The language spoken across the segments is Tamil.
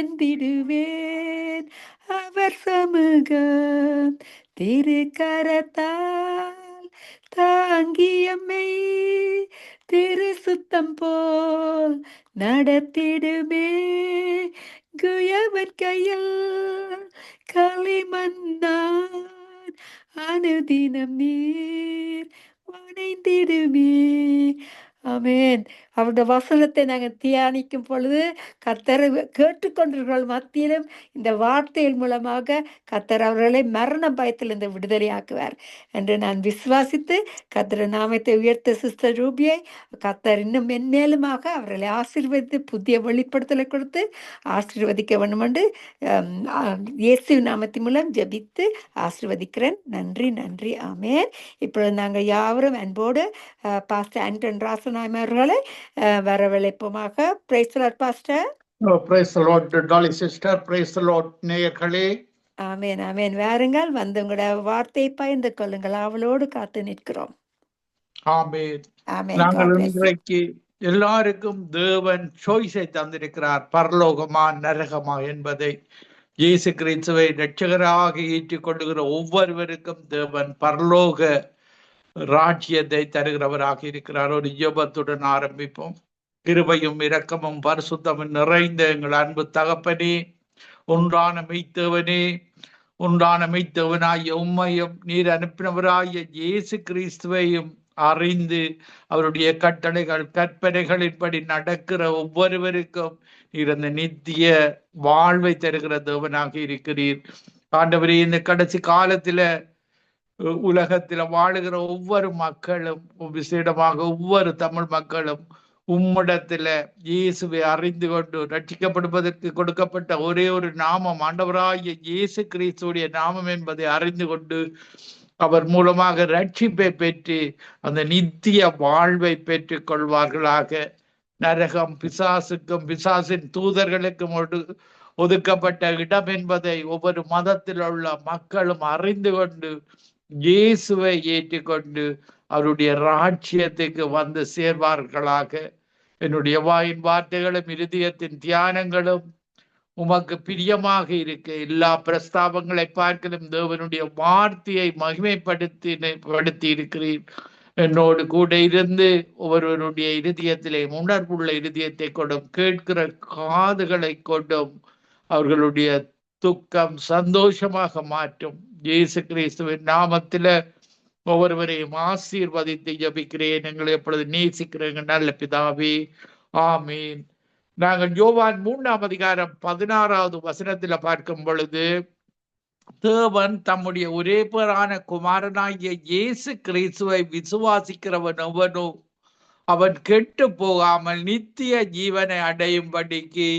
சேர்ந்திடுவேன் அவர் சமூகம் திருக்கரத்தால் தாங்கியம்மை திரு சுத்தம் போல் நடத்திடுமே குயவன் கையில் களிமண்ணான் அனுதினம் நீர் வணைந்திடுமே. ஆமென். அவருடைய வசனத்தை நாங்கள் தியானிக்கும் பொழுது கர்த்தர் கேட்டுக்கொண்டிருக்கிற மத்தியிலும் இந்த வார்த்தையின் மூலமாக கர்த்தர் அவர்களை மரண பயத்திலிருந்து விடுதலையாக்குவார் என்று நான் விசுவாசித்து கர்த்தர் நாமத்தை உயர்த்த சிஸ்டர் ரூபியை கர்த்தர் இன்னும் மென்மேலுமாக அவர்களை ஆசீர்வதித்து புதிய வெளிப்படுத்தலை கொடுத்து ஆசீர்வதிக்க வேண்டும் என்று இயேசு நாமத்தின் மூலம் ஜெபித்து ஆசீர்வதிக்கிறேன். நன்றி நன்றி. ஆமென். இப்பொழுது நாங்கள் யாவரும் அன்போடு பாஸ்டர் ஆண்டன் ராசநாயகம் அவர்களை வரவழைப்போமாக. Praise the lord pastor. Praise the lord Dolly sister. Praise the lord நேயர்களே. ஆமென் ஆமென். வாருங்கள், வந்து உங்களோட வார்த்தையை பகிர்ந்து கொள்ளுங்கள். அவளோடு காத்து நிற்கிறோம். ஆமென். ஆமென். நாங்கள் இன்றைக்கு எல்லாருக்கும் தேவன் சாய்ஸை தந்திருக்கிறார், பரலோகமா நரகமா என்பதை. இயேசு கிறிஸ்துவை இரட்சகராக ஏற்றுக்கொள்ளுகிற ஒவ்வொருவருக்கும் தேவன் பரலோக ராஜ்யத்தை தருகிறவராக இருக்கிறார். ஒரு ஜெபத்துடன் ஆரம்பிப்போம். கிருபையும் இரக்கமும் பரிசுத்தமும் நிறைந்த எங்கள் அன்பு தகப்பனே, ஒன்றான மெய்த்தேவனே, ஒன்றான மெய்த்தேவனாய உம்மையும் நீர் அனுப்பினவராய இயேசு கிறிஸ்துவையும் அறிந்து அவருடைய கட்டளைகள் கற்பனைகளின்படி நடக்கிற ஒவ்வொருவருக்கும் நீர் அந்த நித்திய வாழ்வை தருகிற தேவனாக இருக்கிறீர். ஆண்டவரே, இந்த கடைசி காலத்துல உலகத்துல வாழுகிற ஒவ்வொரு மக்களும், விசேடமாக ஒவ்வொரு தமிழ் மக்களும் உம்மிடத்துல இயேசுவை அறிந்து கொண்டு ரட்சிக்கப்படுவதற்கு கொடுக்கப்பட்ட ஒரே ஒரு நாமம் ஆண்டவராகிய இயேசு கிறிஸ்துடைய நாமம் என்பதை அறிந்து கொண்டு அவர் மூலமாக ரட்சிப்பை பெற்று அந்த நித்திய வாழ்வை பெற்றுக் கொள்வார்களாக. நரகம் பிசாசுக்கும் பிசாசின் தூதர்களுக்கும் ஒதுக்கப்பட்ட இடம் என்பதை ஒவ்வொரு மதத்தில் உள்ள மக்களும் அறிந்து கொண்டு இயேசுவை ஏற்றுக்கொண்டு அவருடைய ராஜ்யத்துக்கு வந்து சேர்வார்களாக. என்னுடைய வாயின் வார்த்தைகளும் இருதயத்தின் தியானங்களும் உமக்கு பிரியமாக இருக்க எல்லா பிரஸ்தாபங்களை பார்க்கலும் தேவனுடைய வார்த்தையை மகிமைப்படுத்தி இருக்கிறீர். என்னோடு கூட இருந்து ஒவ்வொருவருடைய இருதயத்திலே உணர்வுள்ள இருதயத்தை கொண்டும் கேட்கிற காதுகளை கொண்டும் அவர்களுடைய துக்கம் சந்தோஷமாக மாற்றும். இயேசு கிறிஸ்துவின் நாமத்தில ஒவ்வொருவரையும் ஆசீர்வதித்து ஜபிக்கிறேன். எங்களை எப்பொழுது நேசிக்கிறேன் நல்ல பிதாவே, ஆமீன். நாங்கள் யோவான் 3ஆம் அதிகாரம் 16வது வசனத்துல பார்க்கும் பொழுது, தேவன் தம்முடைய ஒரே பேரான குமாரனாகிய இயேசு கிறிஸ்துவை விசுவாசிக்கிறவன் எவனோ அவன் கெட்டு போகாமல் நித்திய ஜீவனை அடையும்படிக்கு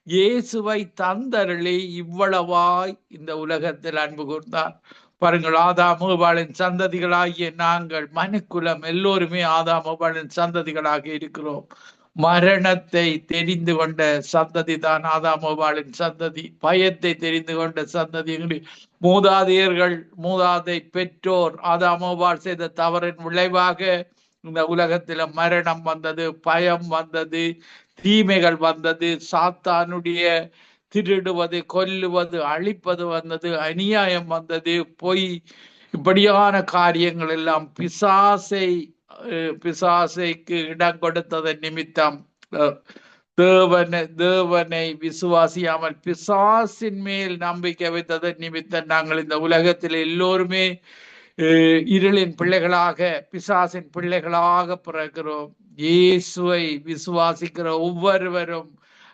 இயேசுவை தந்தருளி இவ்வளவாய் இந்த உலகத்தில் அன்பு கூர்ந்தார். பாருங்கள், ஆதாம் ஏவாளின் சந்ததிகளாகிய நாங்கள் மனுக்குலம் எல்லோருமே ஆதாம் ஏவாளின் சந்ததிகளாக இருக்கிறோம். மரணத்தை தெரிந்து கொண்ட சந்ததி தான் ஆதாம் ஏவாளின் சந்ததி. பயத்தை தெரிந்து கொண்ட சந்ததி மூதாதை பெற்றோர் ஆதாம் ஏவாள் செய்த தவறின் விளைவாக இந்த உலகத்துல மரணம் வந்தது, பயம் வந்தது, தீமைகள் வந்தது, சாத்தானுடைய திருடுவது, கொல்லுவது, அழிப்பது வந்தது, அநியாயம் வந்தது, பொய், இப்படியான காரியங்கள் எல்லாம் பிசாசைக்கு இடம் கொடுத்ததன் நிமித்தம் தேவனை விசுவாசியாமல் பிசாசின் மேல் நம்பிக்கை வைத்ததன் நிமித்தம் நாங்கள் இந்த உலகத்தில் எல்லோருமே இருளின் பிள்ளைகளாக, பிசாசின் பிள்ளைகளாக பிறக்கிறோம். இயேசுவை விசுவாசிக்கிற ஒவ்வொருவரும்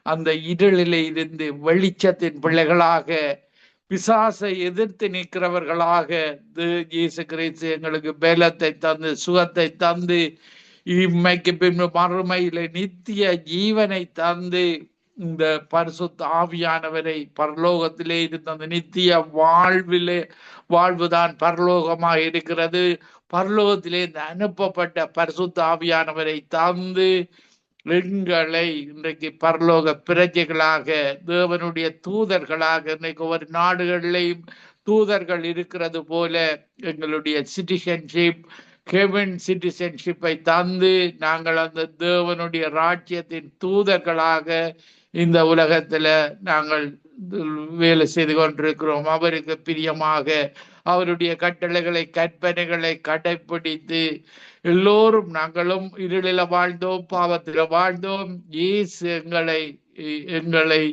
அந்த இருளிலே இருந்து வெளிச்சத்தின் பிள்ளைகளாக, பிசாசை எதிர்த்து நிற்கிறவர்களாக இயேசு கிறிஸ்து எங்களுக்கு பலத்தை தந்து சுகத்தை தந்து இம்மைக்கு பின்பு மறுமையில நித்திய ஜீவனை தந்து இந்த பரிசுத்த ஆவியானவரை பரலோகத்திலே இருந்த அந்த நித்திய வாழ்வுதான் பரலோகமாக இருக்கிறது. பரலோகத்திலே இந்த அனுப்பப்பட்ட பரிசுத்த ஆவியானவரை தந்து எங்களை இன்றைக்கு பரலோக பிரஜைகளாக, தேவனுடைய தூதர்களாக, இன்றைக்கு ஒவ்வொரு நாடுகளிலேயும் தூதர்கள் இருக்கிறது போல எங்களுடைய சிட்டிசன்ஷிப், ஹெவன் சிட்டிசன்ஷிப்பை தந்து நாங்கள் அந்த தேவனுடைய ராஜ்யத்தின் தூதர்களாக இந்த உலகத்துல நாங்கள் வேலை செய்து கொண்டிருக்கிறோம். அவருக்கு பிரியமாக அவருடைய கட்டளைகளை கற்பனைகளை கடைப்பிடித்து எல்லோரும் நாங்களும் இருளில வாழ்ந்தோம், பாவத்தில வாழ்ந்தோம். இயேசு எங்களை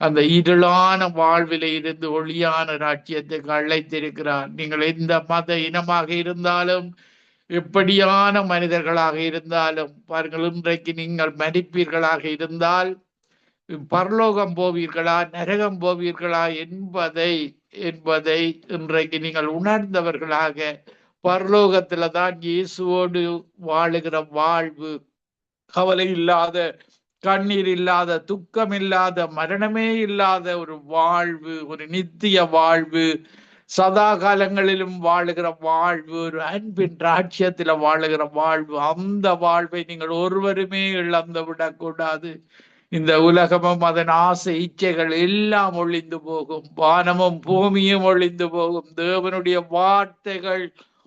அந்த இருளான வாழ்வில இருந்து ஒளியான ராஜ்யத்துக்கு அழைத்திருக்கிறார். நீங்கள் எந்த மத இனமாக இருந்தாலும், எப்படியான மனிதர்களாக இருந்தாலும் பாருங்கள், இன்றைக்கு நீங்கள் மரிப்பீர்களாக இருந்தால் பரலோகம் போவீர்களா நரகம் போவீர்களா என்பதை என்பதை இன்றைக்கு நீங்கள் உணர்ந்தவர்களாக பரலோகத்துல தான் இயேசுவோடு வாழுகிற வாழ்வு, கவலை இல்லாத, கண்ணீர் இல்லாத, துக்கம் இல்லாத, மரணமே இல்லாத ஒரு வாழ்வு, ஒரு நித்திய வாழ்வு, சதா காலங்களிலும் வாழுகிற வாழ்வு, ஒரு அன்பின் ராட்சியத்துல வாழுகிற வாழ்வு. அந்த வாழ்வை நீங்கள் ஒருவருமே இழந்து விடக்கூடாது. இந்த உலகமும் அதன் ஆசை இச்சைகள் எல்லாம் ஒழிந்து போகும், வானமும் பூமியும் ஒழிந்து போகும். தேவனுடைய வார்த்தைகள்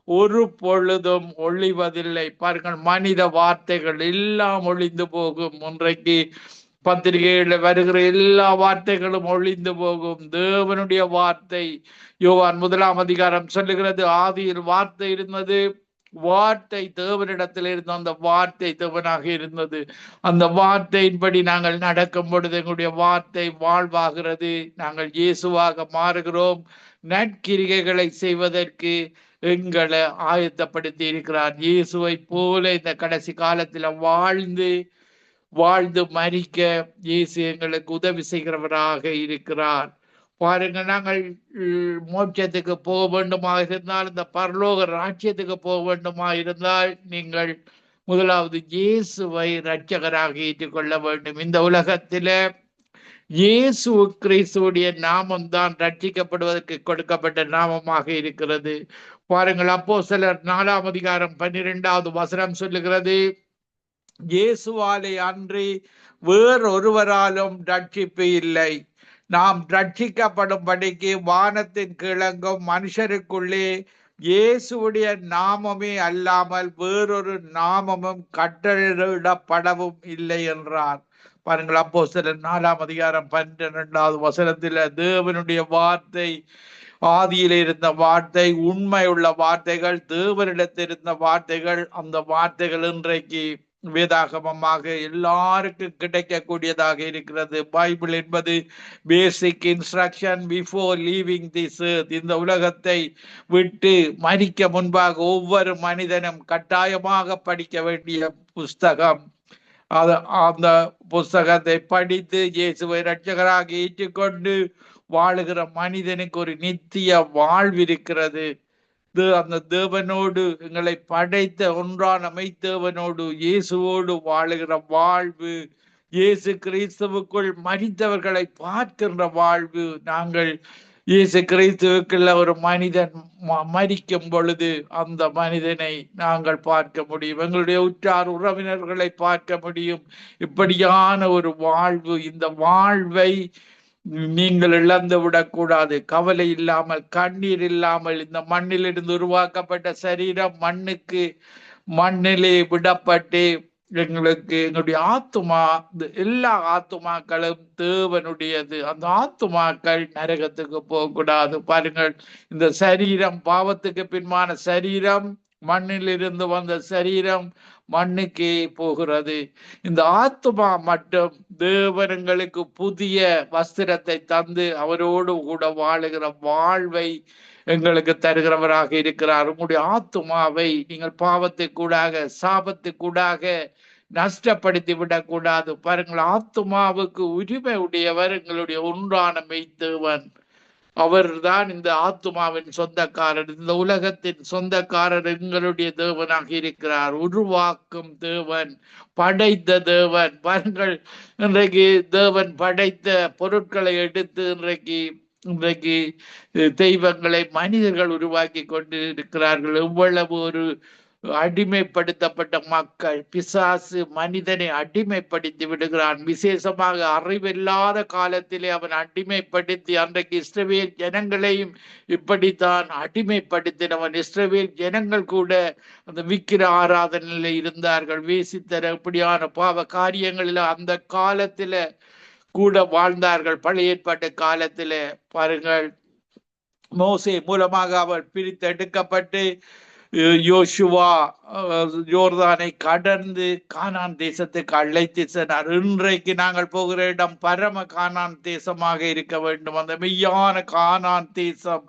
ஒரு பொழுதும் ஒழிவதில்லை. பாருங்கள், மனித வார்த்தைகள் எல்லாம் ஒழிந்து போகும். இன்றைக்கு பத்திரிகையில வருகிற எல்லா வார்த்தைகளும் ஒழிந்து போகும். தேவனுடைய வார்த்தை, யோவான் 1 சொல்லுகிறது, ஆதியில் வார்த்தை இருந்தது, வார்த்தை தேவனிடத்தில் இருந்த, அந்த வார்த்தை தேவனாக இருந்தது. அந்த வார்த்தையின்படி நாங்கள் நடக்கும் பொழுது எங்களுடைய வார்த்தை வாழ்வாகிறது. நாங்கள் இயேசுவாக மாறுகிறோம். நற்கிரிகைகளை செய்வதற்கு எங்களை ஆயத்தப்படுத்தி இருக்கிறார். இயேசுவை போல இந்த கடைசி காலத்துல வாழ்ந்து மரிக்க இயேசு எங்களுக்கு உதவி செய்கிறவராக இருக்கிறார். பாருங்க, நாங்கள் மோட்சத்துக்கு போக வேண்டுமா இருந்தால், இந்த பரலோக ராஜ்யத்துக்கு போக வேண்டுமா இருந்தால், நீங்கள் முதலாவது இயேசுவை இரட்சகராக ஏற்றுக்கொள்ள வேண்டும். இந்த உலகத்தில இயேசு கிறிஸ்துவுடைய நாமம் தான் ரட்சிக்கப்படுவதற்கு கொடுக்கப்பட்ட நாமமாக இருக்கிறது. பாருங்கள், அப்போஸ்தலர் 4:12 சொல்லுகிறது, இயேசுவாலே அன்றி வேறொருவராலும் ரட்சிப்பு இல்லை. நாம் ரட்சிக்கப்படும்படிக்கு வானத்தின் கிழங்கும் மனுஷருக்குள்ளே இயேசுடைய நாமமே அல்லாமல் வேறொரு நாமமும் கட்டளையிடப்படவும் இல்லை என்றார். பாருங்கள், அப்போஸ்தலர் 4:12 தேவனுடைய வார்த்தை, ஆதியில இருந்த வார்த்தை, உண்மை உள்ள வார்த்தைகள், தேவனிடத்தில் இருந்த வார்த்தைகள். அந்த வார்த்தைகள் இன்றைக்கு வேதாகமமாக எல்லாருக்கும் கிடைக்கக்கூடியதாக இருக்கிறது. பைபிள் என்பது பேசிக் instruction before leaving this earth. இந்த உலகத்தை விட்டு மரிக்க முன்பாக ஒவ்வொரு மனிதனும் கட்டாயமாக படிக்க வேண்டிய புஸ்தகம். அந்த புஸ்தகத்தை படித்து இயேசுவை இரட்சகராக ஏற்றுக்கொண்டு வாழுகிற மனிதனுக்கு ஒரு நித்திய வாழ்விருக்கிறது. அந்த தேவனோடு, எங்களை படைத்த ஒன்றான மெய்த்தேவனோடு, இயேசுவோடு வாழுகிற வாழ்வு, இயேசு கிறிஸ்துவுக்குள் மரித்தவர்களை பார்க்கின்ற வாழ்வு. நாங்கள் இயேசு கிறிஸ்துவுக்குள்ள ஒரு மனிதன் மரிக்கும் பொழுது அந்த மனிதனை நாங்கள் பார்க்க முடியும், எங்களுடைய உற்றார் உறவினர்களை பார்க்க முடியும். இப்படியான ஒரு வாழ்வு, இந்த வாழ்வை நீங்கள் இழந்து விடக்கூடாது. கவலை இல்லாமல், கண்ணீர் இல்லாமல், இந்த மண்ணிலிருந்து உருவாக்கப்பட்ட சரீரம் மண்ணிலே விடப்பட்டு எங்களுடைய ஆத்துமா, எல்லா ஆத்துமாக்களும் தேவனுடையது. அந்த ஆத்துமாக்கள் நரகத்துக்கு போகக்கூடாது. பாருங்கள், இந்த சரீரம் பாவத்துக்கு பின்மான சரீரம், மண்ணில் இருந்து வந்த சரீரம் மண்ணுக்கே போகிறது. இந்த ஆத்துமா மட்டும் தேவனங்களுக்கு புதிய வஸ்திரத்தை தந்து அவரோடு கூட வாழுகிற வாழ்வை எங்களுக்கு தருகிறவராக இருக்கிறார். உங்களுடைய ஆத்துமாவை நீங்கள் பாவத்துக்கூடாக, சாபத்துக்கூடாக நஷ்டப்படுத்தி விடக்கூடாது. பாருங்கள், ஆத்துமாவுக்கு உரிமை உடையவர் எங்களுடைய ஒன்றான மெய்த்தேவன். அவர் தான் இந்த ஆத்துமாவின் சொந்தக்காரர், இந்த உலகத்தின் சொந்தக்காரர் எங்களுடைய தேவனாக இருக்கிறார். உருவாக்கும் தேவன், படைத்த தேவன். பாருங்கள், இன்றைக்கு தேவன் படைத்த பொருட்களை எடுத்து இன்றைக்கு தெய்வங்களை மனிதர்கள் உருவாக்கி கொண்டு இருக்கிறார்கள். எவ்வளவு ஒரு அடிமைப்படுத்தப்பட்ட மக்கள். பிசாசு மனிதனை அடிமைப்படுத்தி விடுகிறான். விசேஷமாக அறிவில்லாத காலத்திலே அவன் அடிமைப்படுத்தி, அன்றைக்கு இஸ்ரவேல் ஜனங்களையும் இப்படித்தான் அடிமைப்படுத்தினவன். இஸ்ரவேல் ஜனங்கள் கூட அந்த விக்கிர ஆராதனையில இருந்தார்கள், வேசித்தர இப்படியான பாவ காரியங்களில அந்த காலத்துல கூட வாழ்ந்தார்கள். பழைய ஏற்பாட்டு காலத்திலே பாருங்கள், மோசே மூலமாக அவர் பிரித்தெடுக்கப்பட்டு யோசுவா யோர்தானை கடந்து கானான் தேசத்துக்கு அழைத்து சென்றார். இன்றைக்கு நாங்கள் போகிற இடம் பரம கானான் தேசமாக இருக்க வேண்டும். அந்த மெய்யான கானான் தேசம்,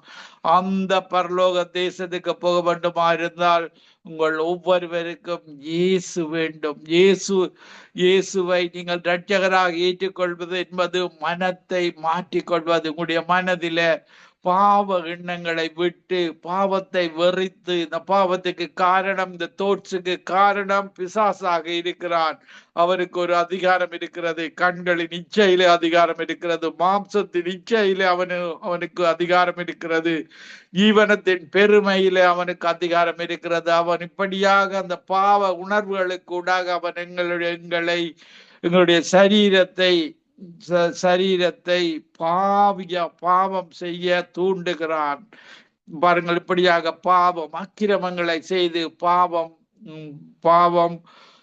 அந்த பரலோக தேசத்துக்கு போக வேண்டுமா இருந்தால் உங்கள் ஒவ்வொருவருக்கும் இயேசு வேண்டும். இயேசுவை நீங்கள் இரட்சகராக ஏற்றுக்கொள்வது என்பது மனத்தை மாற்றிக்கொள்வது. உங்களுடைய மனதில பாவ எண்ணங்களை விட்டு பாவத்தை வெறித்து, இந்த பாவத்துக்கு காரணம், இந்த தோற்றுக்கு காரணம் பிசாசாக இருக்கிறான். அவருக்கு ஒரு அதிகாரம் இருக்கிறது. கண்களின் இச்சையிலே அதிகாரம் இருக்கிறது. மாம்சத்தின் இச்சையிலே அவனுக்கு அதிகாரம் இருக்கிறது. ஜீவனத்தின் பெருமையிலே அவனுக்கு அதிகாரம் இருக்கிறது. அவன் இப்படியாக அந்த பாவ உணர்வுகளுக்கூடாக அவன் எங்களுடைய சரீரத்தை பாவம் செய்ய தூண்டுகிறான். பாருங்கள், இப்படியாக பாவம் அக்கிரமங்களை செய்து பாவம்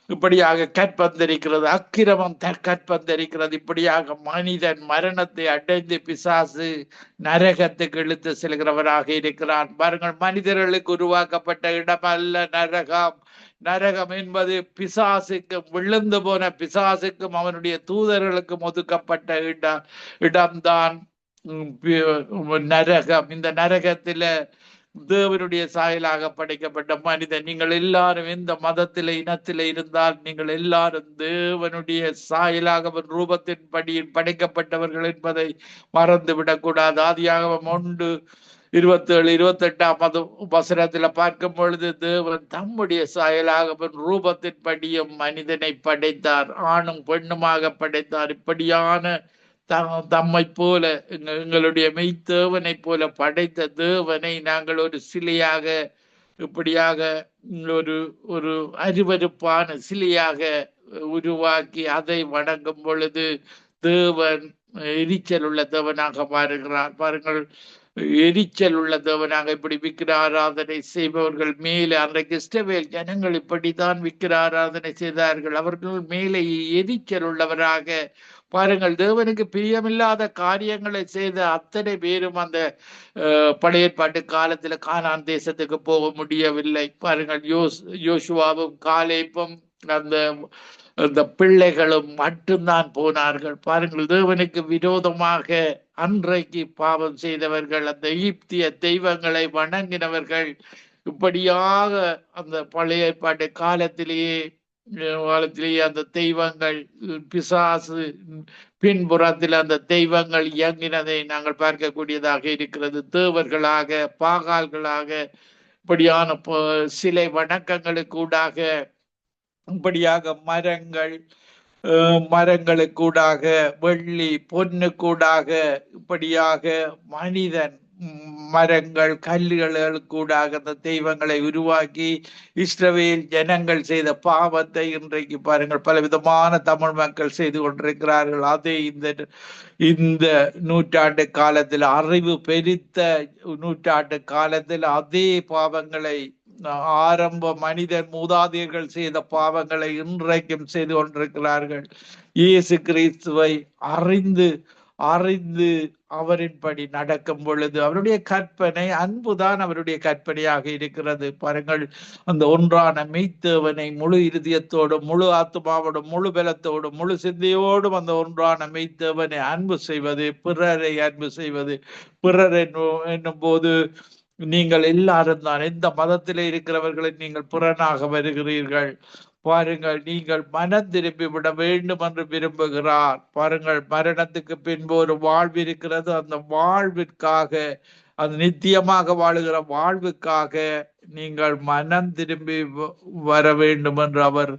இப்படியாக கற்பந்தரிக்கிறது, அக்கிரமம் கற்பந்தரிக்கிறது. இப்படியாக மனிதன் மரணத்தை அடைந்து பிசாசு நரகத்துக்கு இழுத்து செல்கிறவராக இருக்கிறான். பாருங்கள், மனிதர்களுக்கு உருவாக்கப்பட்ட இடம் அல்ல நரகம். நரகம் என்பது பிசாசுக்கும், விழுந்து போன பிசாசுக்கும் அவனுடைய தூதர்களுக்கும் ஒதுக்கப்பட்ட இடம்தான் நரகம். இந்த நரகத்தில தேவனுடைய சாயலாக படைக்கப்பட்ட மனிதன், நீங்கள் எல்லாரும் எந்த மதத்தில இனத்தில இருந்தால் நீங்கள் எல்லாரும் தேவனுடைய சாயலாக ரூபத்தின் படியில் படைக்கப்பட்டவர்கள் என்பதை மறந்துவிடக் கூடாது. ஆதியாகமம் 1:27-28 வசனத்துல பார்க்கும் பொழுது, தேவன் தம்முடைய சாயலாக ரூபத்தின் படியும் மனிதனை படைத்தார், ஆணும் பெண்ணுமாக படைத்தார். இப்படியான தம்மை போல எங்களுடைய மெய்த்தேவனை போல படைத்த தேவனை நாங்கள் ஒரு சிலையாக, இப்படியாக ஒரு அருவருப்பான சிலையாக உருவாக்கி அதை வணங்கும் பொழுது தேவன் எரிச்சல் உள்ள தேவனாக மாறுகிறார். பாருங்கள், எரிச்சல் உள்ள தேவனாக இப்படி விக்கிர ஆராதனை செய்பவர்கள் மேலே, அன்றைக்கு இஸ்ரவேல் ஜனங்கள் இப்படித்தான் விக்கிர ஆராதனை செய்தார்கள். அவர்கள் மேலே எரிச்சல் உள்ளவராக, பாருங்கள், தேவனுக்கு பிரியமில்லாத காரியங்களை செய்த அத்தனை பேரும் அந்த பழைய ஏற்பாட்டு காலத்துல கானான் தேசத்துக்கு போக முடியவில்லை. பாருங்கள், யோசுவாவும் காலேபும் அந்த பிள்ளைகளும் மட்டும்தான் போனார்கள். பாருங்கள், தேவனுக்கு விரோதமாக அன்றைக்கு பாவம் செய்தவர்கள், அந்த எகிப்திய தெய்வங்களை வணங்கினவர்கள், இப்படியாக அந்த பழைய ஏற்பாட்டு காலத்திலேயே அந்த தெய்வங்கள், பிசாசு பின்புறத்தில் அந்த தெய்வங்கள் இயங்கினதை நாங்கள் பார்க்கக்கூடியதாக இருக்கிறது. தேவர்களாக, பாகால்களாக, இப்படியான சிலை வணக்கங்களுக்கூடாக, இப்படியாக மரங்களுக்கூடாக, வெள்ளி பொன்னுக்கூடாக, இப்படியாக மனிதன் மரங்கள் கல்லுகளுக்கூடாக அந்த தெய்வங்களை உருவாக்கி இஸ்ரவேல் ஜனங்கள் செய்த பாவத்தை இன்றைக்கு பாருங்கள் பலவிதமான தமிழ் மக்கள் செய்து கொண்டிருக்கிறார்கள். அதே இந்த நூற்றாண்டு காலத்தில், அறிவு பெருத்த நூற்றாண்டு காலத்தில் அதே பாவங்களை, ஆரம்ப மனிதன் மூதாதையர்கள் செய்த பாவங்களை இன்றைக்கும் செய்து கொண்டிருக்கிறார்கள். இயேசு கிறிஸ்துவை அறிந்து அவரின்படி நடக்கும் பொழுது அவருடைய கற்பனை அன்புதான் அவருடைய கற்பனையாக இருக்கிறது. பாருங்கள், அந்த ஒன்றான மெய்த்தேவனை முழு இருதயத்தோடும், முழு ஆத்மாவோடும், முழு பலத்தோடும், முழு சிந்தையோடும் அந்த ஒன்றான மெய்த்தேவனை அன்பு செய்வது, பிறரை அன்பு செய்வது. பிறர் என்னும் போது நீங்கள் எல்லாரும் தான், எந்த மதத்திலே இருக்கிறவர்களை நீங்கள் புறனாக வருகிறீர்கள். பாருங்கள், நீங்கள் மனம் திரும்பி விட வேண்டும் என்று விரும்புகிறார். பாருங்கள், மரணத்துக்கு பின்பு ஒரு வாழ்வு இருக்கிறது. அந்த வாழ்விற்காக, அது நித்தியமாக வாழுகிற வாழ்வுக்காக நீங்கள் மனம் திரும்பி வர வேண்டும் என்று அவர்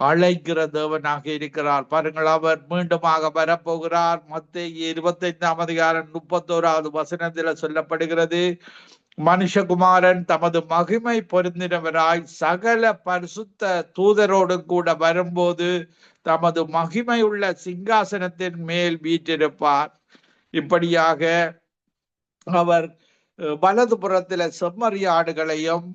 அழைக்கிற தேவனாக இருக்கிறார். பாருங்கள், அவர் மீண்டுமாக வரப்போகிறார். மத்தேயு 25:31 வசனத்தில் சொல்லப்படுகிறது, மனுஷகுமாரன் தமது மகிமை பொருந்தினவராய் சகல பரிசுத்த தூதரோடு கூட வரும்போது தமது மகிமை உள்ள சிங்காசனத்தின் மேல் வீற்றிருப்பார். இப்படியாக அவர் வலது புறத்தில செம்மறியாடுகளையும்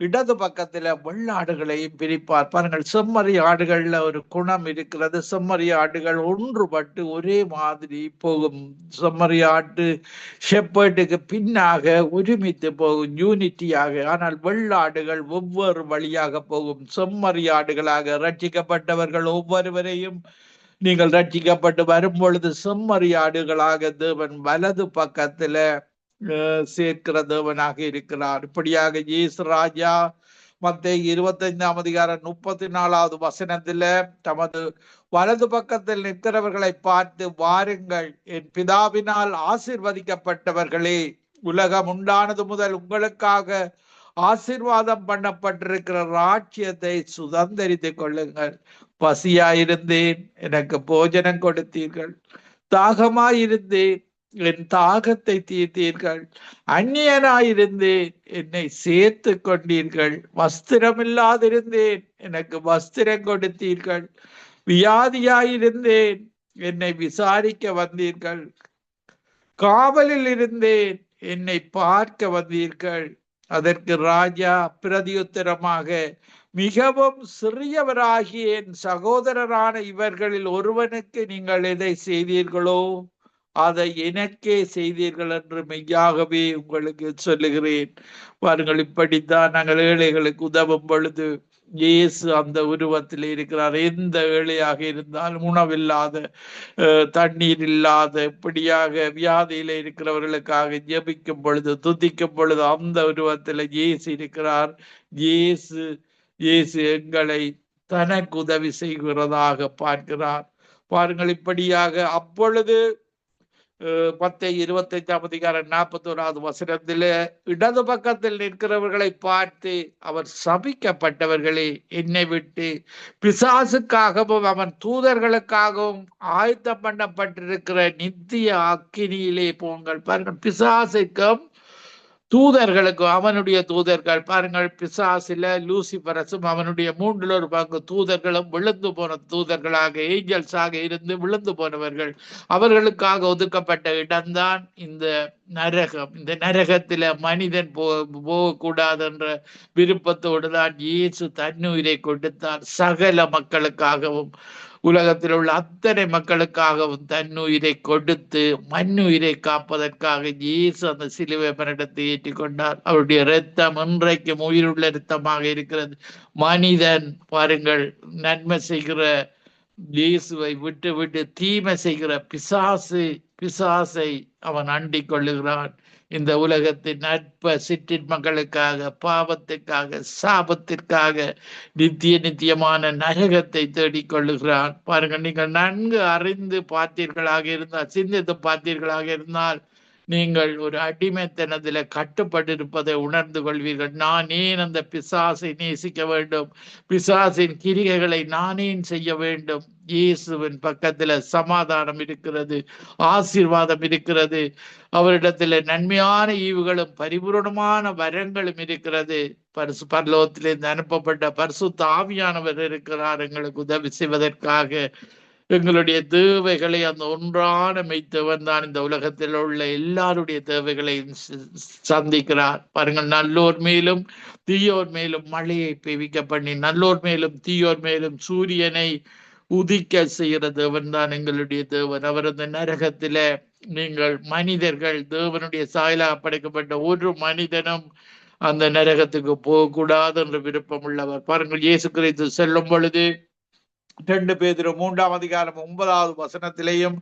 இடது பக்கத்துல வெள்ளாடுகளையும் பிரிப்பார். பாருங்கள், செம்மறி ஆடுகள்ல ஒரு குணம் இருக்கிறது. செம்மறி ஆடுகள் ஒன்றுபட்டு ஒரே மாதிரி போகும். செம்மறி ஆட்டு ஷெப்பர்டுக்கு பின்னாக ஒருமித்து போகும், யூனிட்டியாக. ஆனால் வெள்ளாடுகள் ஒவ்வொரு வழியாக போகும். செம்மறி ஆடுகளாக ரட்சிக்கப்பட்டவர்கள் ஒவ்வொருவரையும் நீங்கள் ரட்சிக்கப்பட்டு வரும் பொழுது செம்மறி ஆடுகளாக தேவன் வலது பக்கத்துல சேர்க்கிற தேவனாக இருக்கிறார். இப்படியாக இயேசு ராஜா மத்தேயு 25:34 வசனத்துல தமது வலது பக்கத்தில் நிற்கிறவர்களை பார்த்து, வாருங்கள் என் பிதாவினால் ஆசீர்வதிக்கப்பட்டவர்களே, உலகம் உண்டானது முதல் உங்களுக்காக ஆசீர்வாதம் பண்ணப்பட்டிருக்கிற ராஜ்யத்தை சுதந்தரித்துக் கொள்ளுங்கள். பசியாயிருந்தேன், எனக்கு போஜனம் கொடுத்தீர்கள். தாகமாயிருந்தேன், என் தாகத்தை தீர்த்தீர்கள். அந்நியனாயிருந்தேன், என்னை சேர்த்து கொண்டீர்கள். வஸ்திரமில்லாதிருந்தேன், எனக்கு வஸ்திரம் கொடுத்தீர்கள். வியாதியாயிருந்தேன், என்னை விசாரிக்க வந்தீர்கள். காவலில் இருந்தேன், என்னை பார்க்க வந்தீர்கள். அதற்கு ராஜா பிரதியுத்தரமாக, மிகவும் சிறியவராகிய என் சகோதரரான இவர்களில் ஒருவனுக்கு நீங்கள் எதை செய்தீர்களோ அதை எனக்கே செய்தீர்கள் என்று மெய்யாகவே உங்களுக்கு சொல்லுகிறேன். பாருங்கள், இப்படித்தான் நாங்கள் ஏழைகளுக்கு உதவும் பொழுது இயேசு அந்த உருவத்தில் இருக்கிறார். எந்த ஏழையாக இருந்தாலும், உணவில்லாத, தண்ணீர் இல்லாத, இப்படியாக வியாதியில இருக்கிறவர்களுக்காக ஜெபிக்கும் பொழுது, துதிக்கும் பொழுது அந்த உருவத்தில் இயேசு இருக்கிறார். இயேசு எங்களை தனக்கு உதவி செய்கிறதாக பார்க்கிறார். பாருங்கள், இப்படியாக அப்பொழுது மத்தேயு 25:41 வசனத்திலே இடது பக்கத்தில் நிற்கிறவர்களை பார்த்து அவர், சபிக்கப்பட்டவர்களே, என்னை விட்டு பிசாசுக்காகவும் அவன் தூதர்களுக்காகவும் ஆயத்தம் பண்ணப்பட்டிருக்கிற நித்திய அக்கினியிலே போங்கள். பாருங்கள், பிசாசுக்கும் தூதர்களுக்கும், அவனுடைய தூதர்கள், பாருங்கள், பிசாசில லூசிபரசும் அவனுடைய 3 தூதர்களும் விழுந்து போன தூதர்களாக, ஏஞ்சல்ஸாக இருந்து விழுந்து போனவர்கள், அவர்களுக்காக ஒதுக்கப்பட்ட இடம்தான் இந்த நரகம். இந்த நரகத்தில மனிதன் போகக்கூடாது என்ற விருப்பத்தோடு தான் இயேசு தன்னுயிரை கொடுத்தார். சகல மக்களுக்காகவும், உலகத்தில் உள்ள அத்தனை மக்களுக்காகவும் தன்னுயிரை கொடுத்து மண்ணுயிரை காப்பதற்காக இயேசு அந்த சிலுவை மரணத்தை ஏற்றுக்கொண்டார். அவருடைய இரத்தம் இன்றைக்கும் உயிருள்ள இரத்தமாக இருக்கிறது. மனிதன், பாருங்கள், நன்மை செய்கிற இயேசுவை விட்டு விட்டு தீமை செய்கிற பிசாசை அவன் அண்டிக் கொள்ளுகிறான். இந்த உலகத்தின் நட்ப சிற்றின்பங்களுக்காக, பாவத்திற்காக, சாபத்திற்காக நித்தியமான நரகத்தை தேடிக்கொள்ளுகிறான். பாருங்கள், நீங்கள் நன்கு அறிந்து பார்த்தீர்களாக இருந்தால், சிந்தித்து பார்த்தீர்களாக இருந்தால், நீங்கள் ஒரு அடிமைத்தனத்தில கட்டுப்பட்டிருப்பதை உணர்ந்து கொள்வீர்கள். நான் ஏன் அந்த பிசாசை நேசிக்க வேண்டும்? பிசாசின் கிரிகைகளை நானேன் செய்ய வேண்டும்? இயேசுவின் பக்கத்துல சமாதானம் இருக்கிறது, ஆசீர்வாதம் இருக்கிறது. அவரிடத்துல நன்மையான ஈவுகளும் பரிபூரணமான வரங்களும் இருக்கிறது. பரலோகத்திலிருந்து அனுப்பப்பட்ட பரிசுத்த ஆவியானவர் இருக்கிறார் எங்களுக்கு உதவி செய்வதற்காக. எங்களுடைய தேவைகளை அந்த ஒன்றான மெய்த்தவன் தான் இந்த உலகத்தில் உள்ள எல்லாருடைய தேவைகளையும் சந்திக்கிறார். பாருங்கள், நல்லோர் மேலும் தீயோர் மேலும் மழையை பெய்விக்க பண்ணி, நல்லோர் மேலும் தீயோர் மேலும் சூரியனை உதிக்க செய்கிற தேவன் தான் எங்களுடைய தேவன். அவர் அந்த நரகத்தில, நீங்கள் மனிதர்கள், தேவனுடைய சாயலாக படைக்கப்பட்ட ஒரு மனிதனும் அந்த நரகத்துக்கு போகக்கூடாது என்ற விருப்பம் உள்ளவர். பாருங்கள், இயேசு கிறிஸ்து செல்லும் பொழுது 2 பேதுரு 3:9 வசனத்திலேயும்,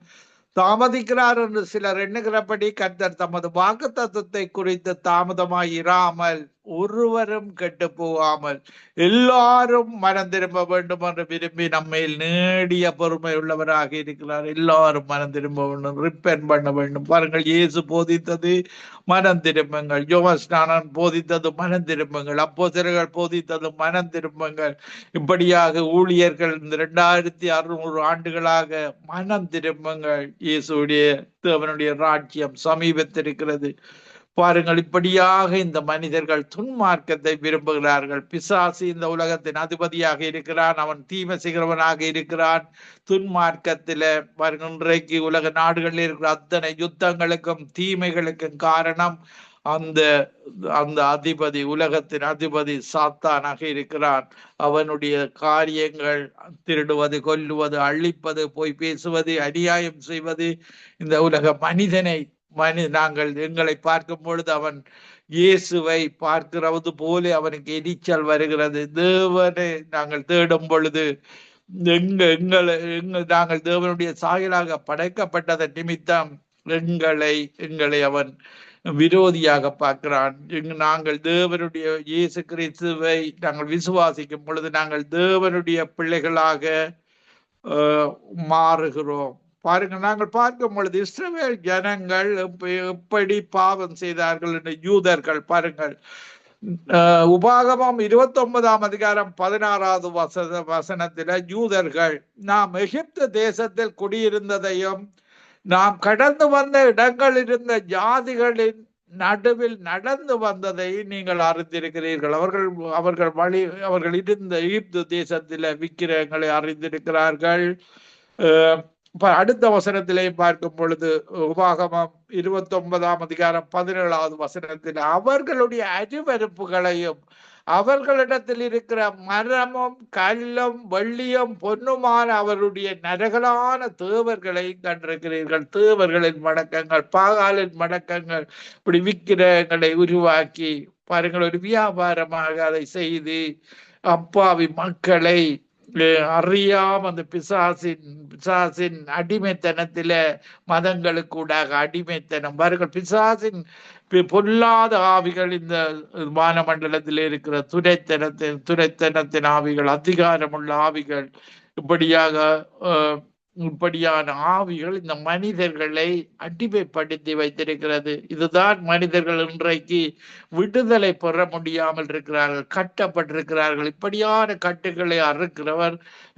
தாமதிக்கிறார் என்று சிலர் எண்ணுகிறபடி கர்த்தர் தமது வாக்குத்தத்தத்தை குறித்து தாமதமாய் இராமல், ஒருவரும் கெட்டு போகாமல் எல்லாரும் மனம் திரும்ப வேண்டும் என்று விரும்பி நம்மையில் நேடிய பொறுமை உள்ளவராக இருக்கிறார். எல்லாரும் மனம் திரும்ப வேண்டும், ரிப்பென்ட் பண்ண வேண்டும். பாருங்கள், இயேசு போதித்தது மனம் திரும்புங்கள், யோவான் போதித்தது மனம் திரும்புங்கள், அப்போஸ்தலர்கள் போதித்தது மனம் திரும்புங்கள். இப்படியாக ஊழியர்கள் இந்த 2600 ஆண்டுகளாக மனம் திரும்புங்கள், இயேசுடைய தேவனுடைய ராஜ்யம் சமீபத்திருக்கிறது. பாருங்கள், இப்படியாக இந்த மனிதர்கள் துன்மார்க்கத்தை விரும்புகிறார்கள். பிசாசு இந்த உலகத்தின் அதிபதியாக இருக்கிறான், அவன் தீமை செய்கிறவனாக இருக்கிறான். துன்மார்க்கத்தில பாருங்கள், இன்றைக்கு உலக நாடுகளில் இருக்கிற அத்தனை யுத்தங்களுக்கும் தீமைகளுக்கும் காரணம் அந்த அந்த அதிபதி, உலகத்தின் அதிபதி சாத்தானாக இருக்கிறான். அவனுடைய காரியங்கள் திருடுவது, கொல்லுவது, அழிப்பது, பொய் பேசுவது, அநியாயம் செய்வது. இந்த உலக மனிதனை நாங்கள் எங்களை பார்க்கும் பொழுது அவன் இயேசுவை பார்க்கிறது போல அவனுக்கு எரிச்சல் வருகிறது. தேவனை நாங்கள் தேடும் பொழுது நாங்கள் தேவனுடைய சாயலாக படைக்கப்பட்டதன் நிமித்தம் எங்களை அவன் விரோதியாக பார்க்கிறான். நாங்கள் தேவனுடைய இயேசு கிறிஸ்துவை நாங்கள் விசுவாசிக்கும் பொழுது நாங்கள் தேவனுடைய பிள்ளைகளாக மாறுகிறோம். பாருங்க, நாங்கள் பார்க்கும் பொழுது இஸ்ரவேல் ஜனங்கள் எப்படி பாவம் செய்தார்கள் என்று யூதர்கள் பாருங்கள். உபாகமம் 29ஆம் அதிகாரம் 16வது வசனத்தில யூதர்கள் நாம் எகிப்து தேசத்தில் குடியிருந்ததையும் நாம் கடந்து வந்த இடங்களில் இருந்த ஜாதிகளின் நடுவில் நடந்து வந்ததை நீங்கள் அறிந்திருக்கிறீர்கள். அவர்கள் இருந்த எகிப்து தேசத்தில விக்கிரகங்களை அறிந்திருக்கிறார்கள். அடுத்த வசனத்திலே பார்க்கும் பொழுது உபாகமம் 29ஆம் அதிகாரம் 17வது வசனத்தில் அவர்களுடைய அருவருப்புகளையும் அவர்களிடத்தில் இருக்கிற மரமும் கல்லும் வெள்ளியும் பொன்னுமான அவருடைய நரகலான தேவர்களை கண்டிருக்கிறீர்கள். தேவர்களின் மடக்கங்கள், பாகாலின் மடக்கங்கள், இப்படி விக்கிரகங்களை உருவாக்கி பாருங்கள், ஒரு வியாபாரமாக அதை செய்து அப்பாவி மக்களை அறியாம அந்த பிசாசின் அடிமைத்தனத்தில மதங்களுக்கூடாக அடிமைத்தனம் பாருங்கள். பிசாசின் பொல்லாத ஆவிகள் இந்த வானமண்டலத்தில் இருக்கிற துரைத்தனத்தின் ஆவிகள், அதிகாரமுள்ள ஆவிகள், இப்படியான ஆவிகள் இந்த மனிதர்களை அடிமைப்படுத்தி வைத்திருக்கிறது. இதுதான் மனிதர்கள் இன்றைக்கு விடுதலை பெற முடியாமல் இருக்கிறார்கள், கட்டப்பட்டிருக்கிறார்கள். இப்படியான கட்டுகளை அறுக்கிறவர்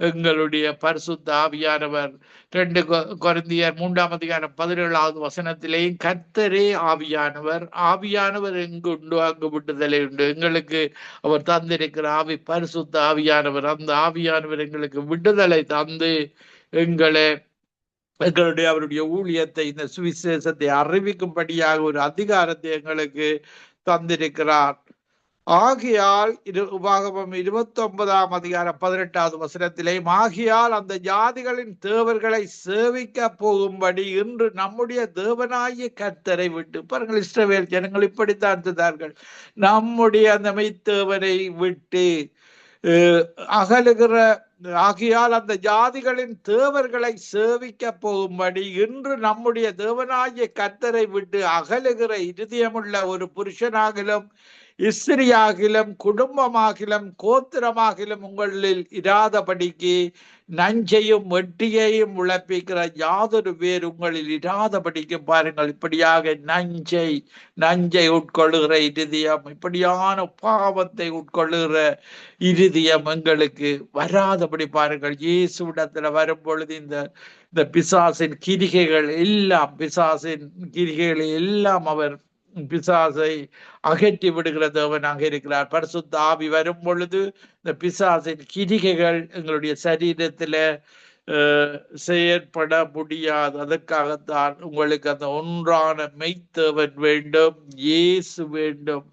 எங்களுடைய பரிசுத்த ஆவியானவர். 2 கொரிந்தியர் 3ஆம் அதிகாரம் 17வது வசனத்திலேயும் கர்த்தரே ஆவியானவர், ஆவியானவர் எங்கு உண்டு அங்கு விடுதலை உண்டு. எங்களுக்கு அவர் தந்திருக்கிற ஆவி பரிசுத்த ஆவியானவர். அந்த ஆவியானவர் எங்களுக்கு விடுதலை தந்து எங்களுடைய அவருடைய ஊழியத்தை, இந்த சுவிசேஷத்தை அறிவிக்கும்படியாக ஒரு அதிகாரத்தை எங்களுக்கு தந்திருக்கிறார். ஆகையால் உபாகமம் 29ஆம் அதிகாரம் 18வது வசனத்திலே ஆகையால் அந்த ஜாதிகளின் தேவர்களை சேவிக்க போகும்படி இன்று நம்முடைய தேவனாகிய கர்த்தரை விட்டு பாருங்கள். இஸ்ரவேல் ஜனங்கள் இப்படித்தான் செய்தார்கள். நம்முடைய அந்த மெய்த்தேவனை விட்டு அகலுகிற ஆகையால் அந்த ஜாதிகளின் தேவர்களை சேவிக்க போகும்படி இன்று நம்முடைய தேவனாகிய கர்த்தரை விட்டு அகலுகிற இருதயமுள்ள ஒரு புருஷனாகிலும் இஸ்திரியாகிலும் குடும்பமாகிலும் கோத்திரமாகிலும் உங்களில் இராதபடிக்கு நஞ்சையும் வெட்டியையும் உழப்பிக்கிற யாதொரு பேர் உங்களில் இராதபடிக்கு பாருங்கள். இப்படியாக நஞ்சை உட்கொள்ளுகிற இருதயம், இப்படியான பாவத்தை உட்கொள்ளுகிற இருதயம் எங்களுக்கு வராதபடி பாருங்கள். இயேசுவிடத்துல வரும் பொழுது இந்த பிசாசின் கிரிகைகள் எல்லாம் அவர் பிசாசை அகற்றி விடுகிற தேவனாக இருக்கிறார். பரிசுத்த ஆவி வரும் பொழுது இந்த பிசாசின் கிரிகைகள் எங்களுடைய சரீரத்துல செயற்பட முடியாது. அதற்காகத்தான் உங்களுக்கு அந்த ஒன்றான மெய்த்தேவன் வேண்டும், இயேசு வேண்டும்.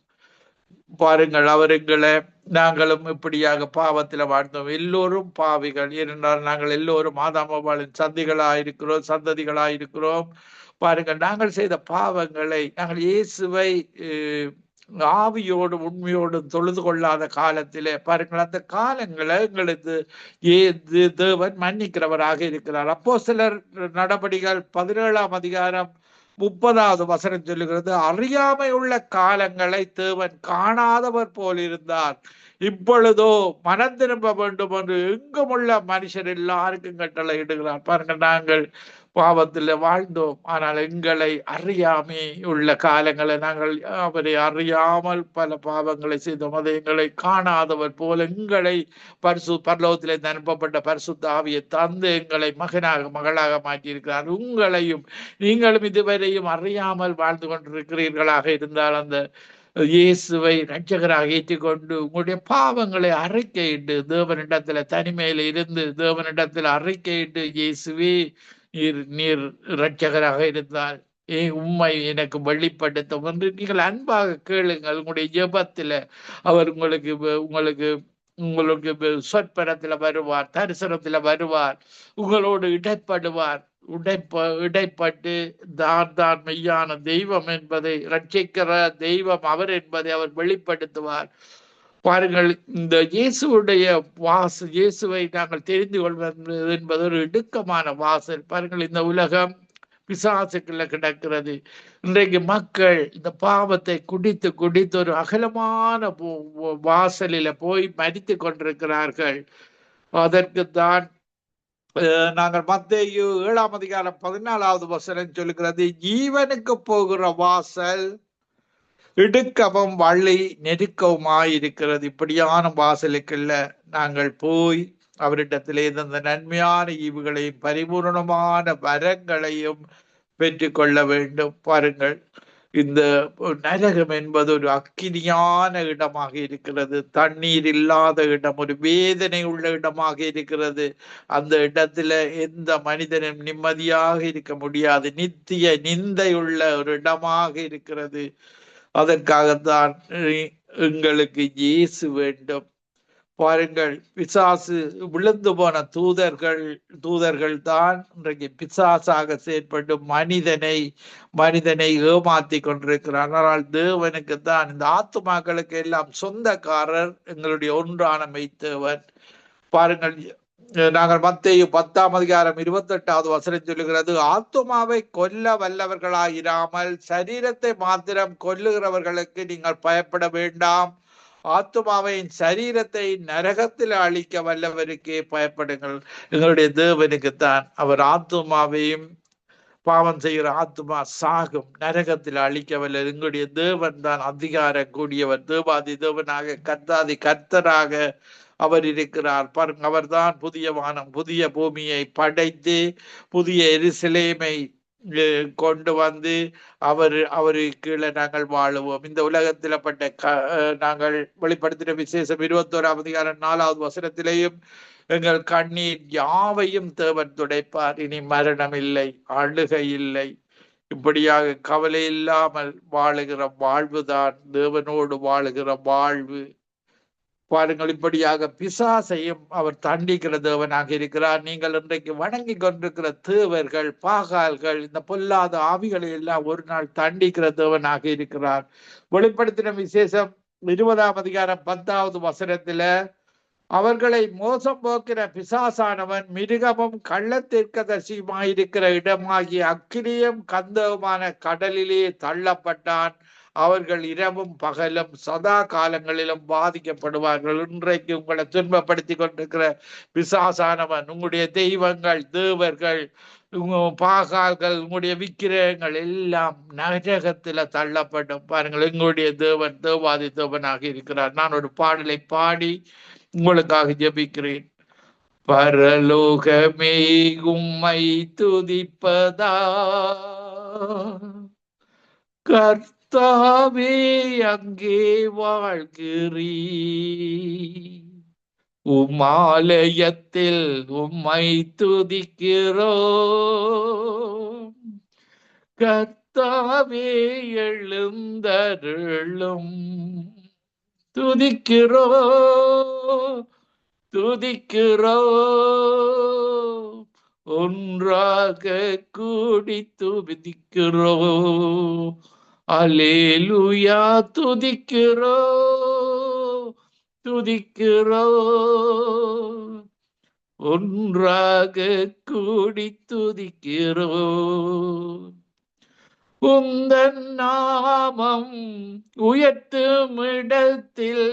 பாருங்கள், அவருங்களை நாங்களும் இப்படியாக பாவத்துல வாழ்ந்தோம். எல்லோரும் பாவிகள். ஏனென்றால் நாங்கள் எல்லோரும் ஆதாமவாளின் சந்ததிகளாயிருக்கிறோம். பாருங்கள், நாங்கள் செய்த பாவங்களை நாங்கள் இயேசுவை ஆவியோடு உண்மையோடு தொழுது கொள்ளாத காலத்திலே பாருங்கள், அந்த காலங்களை எங்களுக்கு தேவன் மன்னிக்கிறவராக இருக்கிறார். அப்போஸ்தலர் நடபடிகள் 17ஆம் அதிகாரம் 30வது வசனம் சொல்லுகிறது, அறியாமை உள்ள காலங்களை தேவன் காணாதவர் போல் இருந்தார், இப்பொழுதோ மனம் திரும்ப வேண்டும் என்று எங்கும் உள்ள மனுஷர் எல்லாருக்கும் கட்டளை இடுகிறார். பாருங்கள், நாங்கள் பாவத்தில் வாழ்ந்தோம். ஆனால் எங்களை அறியாமே உள்ள காலங்களை நாங்கள் அவரை அறியாமல் பல பாவங்களை செய்தோம். அதை எங்களை காணாதவர் போல எங்களை பரலோகத்திலே அனுப்பப்பட்ட பரிசுத்த ஆவியை தந்து எங்களை மகளாக மாற்றியிருக்கிறார். உங்களையும் நீங்களும் இதுவரையும் அறியாமல் வாழ்ந்து கொண்டிருக்கிறீர்களாக இருந்தால் அந்த இயேசுவை இரட்சகராக ஏற்றுக்கொண்டு உங்களுடைய பாவங்களை அறிக்கையிட்டு தேவனிடத்துல தனிமையில இருந்து தேவனிடத்துல அறிக்கையிட்டு, இயேசுவே நீர் இரட்சகராக இருந்தால் உண்மை எனக்கு வெளிப்படுத்தும் என்று நீங்கள் அன்பாக கேளுங்கள். உங்களுடைய ஜெபத்துல அவர் உங்களுக்கு உங்களுக்கு சொற்பனத்துல வருவார், தரிசனத்துல வருவார், உங்களோடு இடைப்படுவார். இடைப்பட்டு தான் மெய்யான தெய்வம் என்பதை, ரட்சிக்கிற தெய்வம் அவர் என்பதை அவர் வெளிப்படுத்துவார். பாருங்கள், இந்த இயேசுவை நாங்கள் தெரிந்து கொள்வது என்பது ஒரு இடுக்கமான வாசல். பாருங்கள், இந்த உலகம் பிசாசுக்குள்ள கிடக்கிறது. இன்றைக்கு மக்கள் இந்த பாவத்தை குடித்து குடித்து ஒரு அகலமான வாசலில போய் மரித்து கொண்டிருக்கிறார்கள். அதற்குத்தான் நாங்கள் மத்தேயு 7:14 சொல்லுகிறது, ஜீவனுக்கு போகிற வாசல் இடுக்கவும் வழி நெருக்கவுமாயிருக்கிறது. இப்படியான வாசலுக்குள்ள நாங்கள் போய் அவரிடத்திலே இந்த நன்மையான ஈவுகளையும் பரிபூர்ணமான வரங்களையும் பெற்றுக்கொள்ள வேண்டும். பாருங்கள், இந்த நரகம் என்பது ஒரு அக்கினியான இடமாக இருக்கிறது. தண்ணீர் இல்லாத இடம், ஒரு வேதனை உள்ள இடமாக இருக்கிறது. அந்த இடத்துல எந்த மனிதனும் நிம்மதியாக இருக்க முடியாது. நித்திய நிந்தையுள்ள ஒரு இடமாக இருக்கிறது. அதற்காகத்தான் எங்களுக்கு இயேசு வேண்டும். பாருங்கள், பிசாசு விழுந்து போன தூதர்கள் தான் இன்றைக்கு பிசாசாக செயற்பட்டு மனிதனை ஏமாத்தி கொண்டிருக்கிறார். ஆனால் தேவனுக்கு தான் இந்த ஆத்துமாக்களுக்கு எல்லாம் சொந்தக்காரர் எங்களுடைய ஒன்றான மெய்த்தேவன். பாருங்கள், நாங்கள் மத்தேயு 10:28 சொல்லுகிறது, ஆத்துமாவை கொல்ல வல்லவர்களாயிராமல் சரீரத்தை மாத்திரம் கொல்லுகிறவர்களுக்கு நீங்கள் பயப்பட வேண்டாம். ஆத்துமாவின் சரீரத்தை நரகத்தில் அழிக்க வல்லவருக்கே பயப்படுங்கள். எங்களுடைய தேவனுக்குத்தான். அவர் ஆத்துமாவையும், பாவம் செய்கிற ஆத்துமா சாகும், நரகத்தில் அழிக்க வல்ல எங்களுடைய தேவன் தான் அதிகாரம் கூடியவர். தேவாதி தேவனாக, கர்த்தாதி கர்த்தராக அவர் இருக்கிறார். பாருங்க, அவர்தான் புதிய வானம் புதிய பூமியை படைத்து புதிய எருசலேமை கொண்டு வந்து அவரு கீழே நாங்கள் வாழுவோம். இந்த உலகத்தில நாங்கள் வெளிப்படுத்தின விசேஷம் 21:4 எங்கள் கண்ணீர் யாவையும் தேவன் துடைப்பார். இனி மரணம் இல்லை, அழுகை இல்லை. இப்படியாக கவலை இல்லாமல் வாழுகிற வாழ்வுதான் தேவனோடு வாழுகிற வாழ்வு. பாருங்கள், இப்படியாக பிசாசையும் அவர் தண்டிக்கிற தேவனாக இருக்கிறார். நீங்கள் இன்றைக்கு வணங்கி கொண்டிருக்கிற தேவர்கள், பாகால்கள், இந்த பொல்லாத ஆவிகளை எல்லாம் ஒரு நாள் தண்டிக்கிற தேவனாக இருக்கிறார். வெளிப்படுத்தின விசேஷம் 20:10 அவர்களை மோசம் போக்கிற பிசாசானவன் மிருகமும் கள்ளத்தீர்க்கதரிசியுமாயிருக்கிற இடமாகிய அக்கினியும் கந்தவுமான கடலிலே தள்ளப்பட்டான். அவர்கள் இரவும் பகலும் சதா காலங்களிலும் பாதிக்கப்படுவார்கள். இன்றைக்கு உங்களை துன்பப்படுத்தி கொண்டிருக்கிற பிசாசானவன், உங்களுடைய தெய்வங்கள், தேவர்கள், பாகால்கள், உங்களுடைய விக்கிரகங்கள் எல்லாம் நரகத்துல தள்ளப்படும். பாருங்கள், எங்களுடைய தேவன் தேவாதி தேவனாக இருக்கிறார். நான் ஒரு பாடலை பாடி உங்களுக்காக ஜெபிக்கிறேன். பரலோகமே உம்மை துதிப்பதா, கர்த்தாவே அங்கே வாழ்கிறீ, உம்மாலயத்தில் உம்மை துதிக்கிறோம். கர்த்தாவே எழுந்தருளும், துதிக்கிறோம், ஒன்றாக கூடி துதிக்கிறோம். அல்லேலூயா, துதிக்கிறோம், ஒன்றாக கூடி துதிக்கிறோம். உந்தன் நாமம் உயர்த்தும் இடத்தில்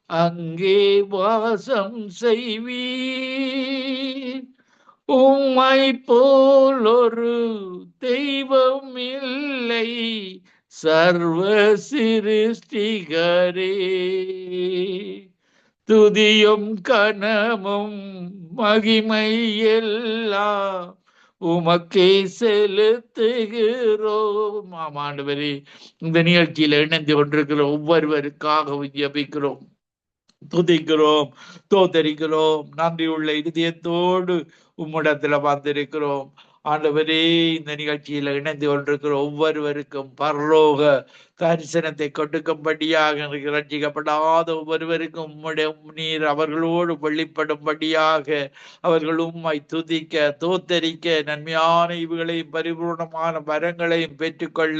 அங்கே வாசம் செய்வீர். உம்மை போல் ஒரு தெய்வம் இல்லை, சர்வ சிருஷ்டிகரே. துதியும் கனமும் மகிமை எல்லாம் உமக்கே செலுத்துகிறோம். ஆண்டவரே, இந்த நிகழ்ச்சியில இணைந்து கொண்டிருக்கிற ஒவ்வொருவருக்காகவும் ஜெபிக்கிறோம், துதிக்கிறோம், தோத்தரிக்கிறோம். நன்றியுள்ள இதயத்தோடு உம்மிடத்துல வந்திருக்கிறோம். ஆண்டவரே, இந்த நிகழ்ச்சியில இணைந்து கொண்டிருக்கிற ஒவ்வொருவருக்கும் பரலோக தரிசனத்தை கொடுக்கும்படியாக, ரட்சிக்கப்படாத ஒவ்வொருவருக்கும் உம்முடைய நீர் அவர்களோடு வெளிப்படும்படியாக, அவர்கள் உம்மை துதிக்க தோத்தரிக்க நன்மையான இவுகளையும் பரிபூர்ணமான வரங்களையும் பெற்றுக்கொள்ள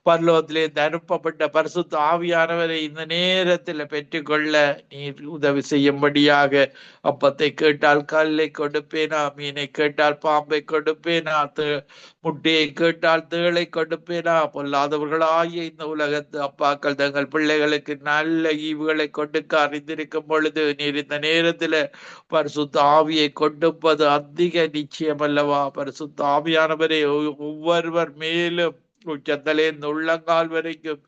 பரலோகத்திலே அனுப்பப்பட்ட பரிசுத்த ஆவியானவரை இந்த நேரத்தில் பெற்றுக்கொள்ள நீர் உதவி செய்யும்படியாக, அப்பத்தை கேட்டால் கல்லை கொடுப்பேனா, மீனை கேட்டால் பாம்பை கொடுப்பேனா, முட்டையை கேட்டால் தேளை கொடுப்பேனா, பொல்லாதவர்களாகிய இந்த உலகத்து அப்பாக்கள் தங்கள் பிள்ளைகளுக்கு நல்ல ஈவுகளை கொடுக்க அறிந்திருக்கும் பொழுது நீர் இந்த நேரத்துல பரிசுத்த ஆவியை கொடுப்பது அதிக நிச்சயம் அல்லவா? பரிசுத்த ஆவியானவரே, ஒவ்வொருவர் மேலும் உச்சத்தலே இந்த உள்ளங்கால் வரைக்கும்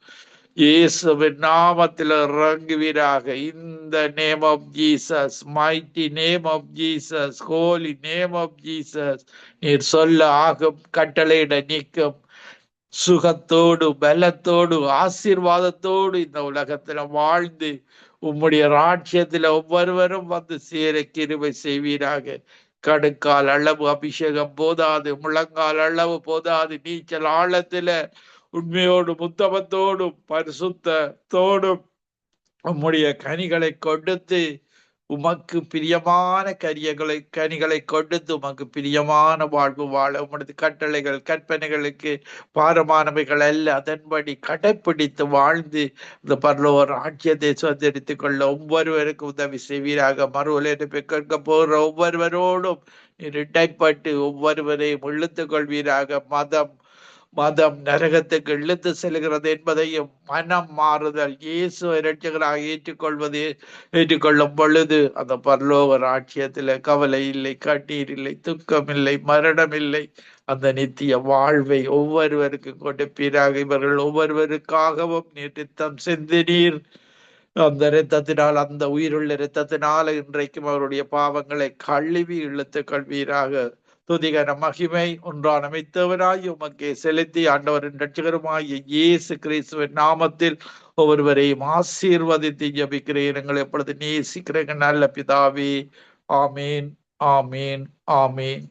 இயேசுவின் நாமத்தில் இறங்குவீராக. இந்த name of Jesus, mighty name of Jesus, holy name of Jesus. நீர் சொல்ல ஆகும், கட்டளையிட நிற்கும், சுகத்தோடு பலத்தோடு ஆசீர்வாதத்தோடு இந்த உலகத்துல வாழ்ந்து உம்முடைய ராட்சியத்துல ஒவ்வொருவரும் வந்து சேர கிருபை செய்வீராக. கடுக்கால் அளவு அபிஷேகம் போதாது, முழங்கால் அளவு போதாது, நீச்சல் ஆழத்துல உண்மையோடு முத்தமத்தோடும் பரிசுத்தோடும் உம்முடைய கனிகளை கொடுத்து, உமக்கு பிரியமான கனிகளை கொடுத்து உமக்கு பிரியமான வாழ்வு வாழ உமது கட்டளைகள் கற்பனைகளுக்கு பாரமானவைகள் அல்ல, அதன்படி கடைப்பிடித்து வாழ்ந்து இந்த பரலோக ராஜ்யத்தை சுதந்திரித்துக் கொள்ள ஒவ்வொருவருக்கும் உதவி செய்வீராக. மறுவலை கேட்க போகிற ஒவ்வொருவரோடும் நீர் இடைப்பட்டு ஒவ்வொருவரையும் இழுத்துக் கொள்வீராக. மதம் நரகத்துக்கு இழுத்து செல்கிறது என்பதையும், மனம் மாறுதல் இயேசு இரட்சகராக ஏற்றுக்கொள்ளும் பொழுது அந்த பரலோக ராட்சியத்துல கவலை இல்லை, கண்ணீர் இல்லை, துக்கம் இல்லை, மரணம் இல்லை, அந்த நித்திய வாழ்வை ஒவ்வொருவருக்கு கொடுப்பீராக. இவர்கள் ஒவ்வொருவருக்காகவும் நீர் ரத்தம் சிந்தினீர். அந்த இரத்தத்தினால், அந்த உயிருள்ள இரத்தத்தினால இன்றைக்கும் அவருடைய பாவங்களை கழுவி இழுத்து கொள்வீராக. துதிகர மகிமை ஒன்றான அமைத்தவராய் உமக்கே செலுத்தி ஆண்டவரின் இரட்சகருமாகிய இயேசு கிறிஸ்துவின் நாமத்தில் ஒவ்வொருவரையும் ஆசீர்வதித்து ஜெபிக்கிறேன். எங்களை எப்பொழுது நேசிக்கிறேன் நல்ல பிதாவே. ஆமீன், ஆமீன், ஆமீன்.